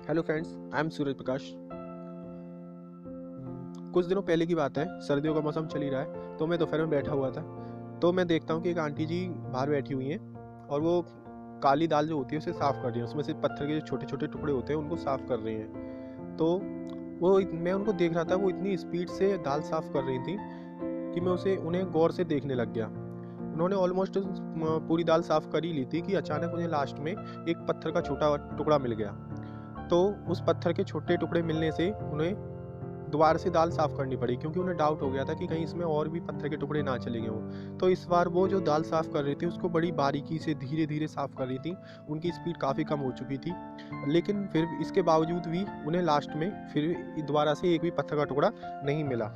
Hello friends, I am Suraj Prakash. कुछ दिनों पहले की बात है, सर्दियों का मौसम चल ही रहा है, तो मैं दोपहर में बैठा हुआ था। तो मैं देखता हूँ कि एक आंटी जी बाहर बैठी हुई हैं और वो काली दाल जो होती है उसे साफ़ कर रही हैं। उसमें से पत्थर के जो छोटे छोटे टुकड़े होते हैं उनको साफ़ कर रही हैं। तो मैं उनको देख रहा था, वो इतनी स्पीड से दाल साफ़ कर रही थी कि मैं उन्हें गौर से देखने लग गया। उन्होंने ऑलमोस्ट पूरी दाल साफ़ कर ही ली थी कि अचानक मुझे लास्ट में एक पत्थर का छोटा टुकड़ा मिल गया। तो उस पत्थर के छोटे टुकड़े मिलने से उन्हें दोबारा से दाल साफ़ करनी पड़ी, क्योंकि उन्हें डाउट हो गया था कि कहीं इसमें और भी पत्थर के टुकड़े ना चले गए हों। तो इस बार वो जो दाल साफ़ कर रही थी उसको बड़ी बारीकी से धीरे-धीरे साफ़ कर रही थी। उनकी स्पीड काफ़ी कम हो चुकी थी, लेकिन फिर इसके बावजूद भी उन्हें लास्ट में फिर दोबारा से एक भी पत्थर का टुकड़ा नहीं मिला।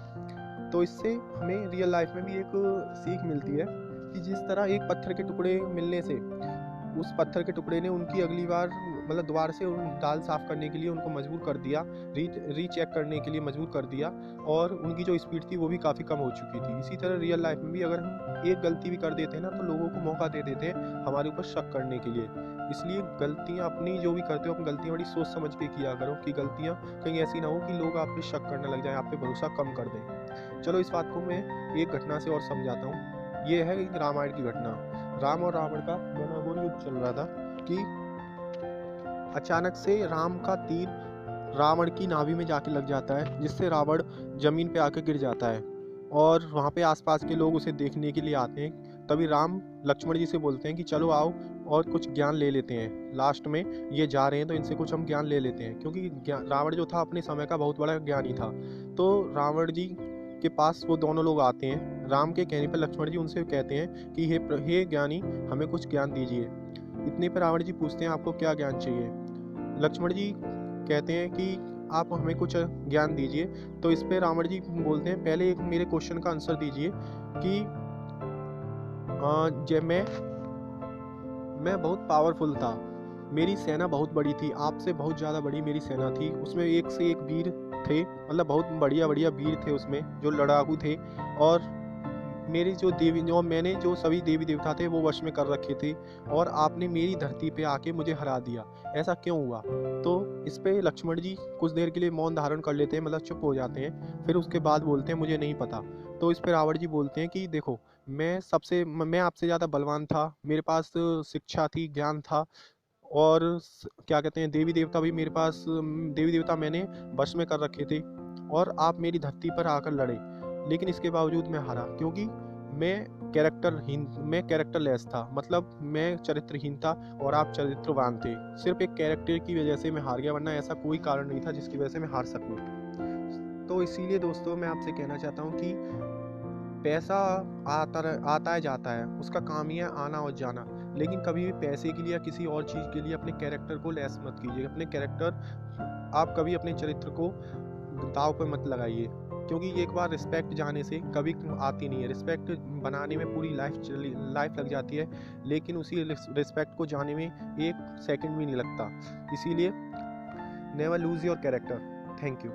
तो इससे हमें रियल लाइफ में भी एक सीख मिलती है कि जिस तरह एक पत्थर के टुकड़े मिलने से उस पत्थर के टुकड़े ने उनकी अगली बार मतलब दोबारा से उन दाल साफ़ करने के लिए उनको मजबूर कर दिया, रीचेक करने के लिए मजबूर कर दिया, और उनकी जो स्पीड थी वो भी काफ़ी कम हो चुकी थी। इसी तरह रियल लाइफ में भी अगर हम एक गलती भी कर देते हैं ना, तो लोगों को मौका दे देते हैं हमारे ऊपर शक करने के लिए। इसलिए गलतियाँ अपनी जो भी करते हो, अपनी गलतियाँ बड़ी सोच समझ के किया करो कि गलतियाँ कहीं ऐसी ना हो कि लोग आप पे शक करने लग जाएँ, आप पे भरोसा कम कर दें। चलो इस बात को मैं एक घटना से और समझाता हूँ। ये है एक रामायण की घटना। राम और रावण का घना-घोर युद्ध चल रहा था कि अचानक से राम का तीर रावण की नाभि में जाके लग जाता है, जिससे रावण जमीन पे आकर गिर जाता है और वहाँ पे आसपास के लोग उसे देखने के लिए आते हैं। तभी राम लक्ष्मण जी से बोलते हैं कि चलो आओ और कुछ ज्ञान ले लेते हैं। लास्ट में ये जा रहे हैं तो इनसे कुछ हम ज्ञान ले लेते हैं, क्योंकि रावण जो था अपने समय का बहुत बड़ा ज्ञानी था। तो रावण जी के पास वो दोनों लोग आते हैं। राम के कहने पर लक्ष्मण जी उनसे कहते हैं कि हे ज्ञानी, हमें कुछ ज्ञान दीजिए। इतने पर रावण जी पूछते हैं, आपको क्या ज्ञान चाहिए? लक्ष्मण जी कहते हैं कि आप हमें कुछ ज्ञान दीजिए। तो इस पे रावण जी बोलते हैं, पहले एक मेरे क्वेश्चन का आंसर दीजिए कि जब मैं बहुत पावरफुल था, मेरी सेना बहुत बड़ी थी, आपसे बहुत ज़्यादा बड़ी मेरी सेना थी, उसमें एक से एक वीर थे, मतलब बहुत बढ़िया बढ़िया वीर थे उसमें, जो लड़ाकू थे। और मेरी जो मैंने जो सभी देवी देवता थे वो वश में कर रखे थे, और आपने मेरी धरती पे आके मुझे हरा दिया, ऐसा क्यों हुआ? तो इस पे लक्ष्मण जी कुछ देर के लिए मौन धारण कर लेते हैं, मतलब चुप हो जाते हैं। फिर उसके बाद बोलते हैं, मुझे नहीं पता। तो इस पे रावण जी बोलते हैं कि देखो, मैं आपसे ज़्यादा बलवान था, मेरे पास शिक्षा थी, ज्ञान था, और क्या कहते हैं, देवी देवता भी मेरे पास, देवी देवता मैंने वश में कर रखे थे, और आप मेरी धरती पर आकर लड़े, लेकिन इसके बावजूद मैं हारा, क्योंकि मैं कैरेक्टरलेस था, मतलब मैं चरित्रहीन था और आप चरित्रवान थे। सिर्फ एक कैरेक्टर की वजह से मैं हार गया, वरना ऐसा कोई कारण नहीं था जिसकी वजह से मैं हार सकूं। तो इसीलिए दोस्तों, मैं आपसे कहना चाहता हूँ कि पैसा आता है जाता है, उसका काम ही है आना और जाना, लेकिन कभी भी पैसे के लिए या किसी और चीज़ के लिए अपने कैरेक्टर को लेस मत कीजिए। आप कभी अपने चरित्र को दांव पे मत लगाइए, क्योंकि एक बार रिस्पेक्ट जाने से कभी आती नहीं है। रिस्पेक्ट बनाने में पूरी लाइफ लग जाती है, लेकिन उसी रिस्पेक्ट को जाने में एक सेकंड भी नहीं लगता। इसीलिए never lose your character. Thank you.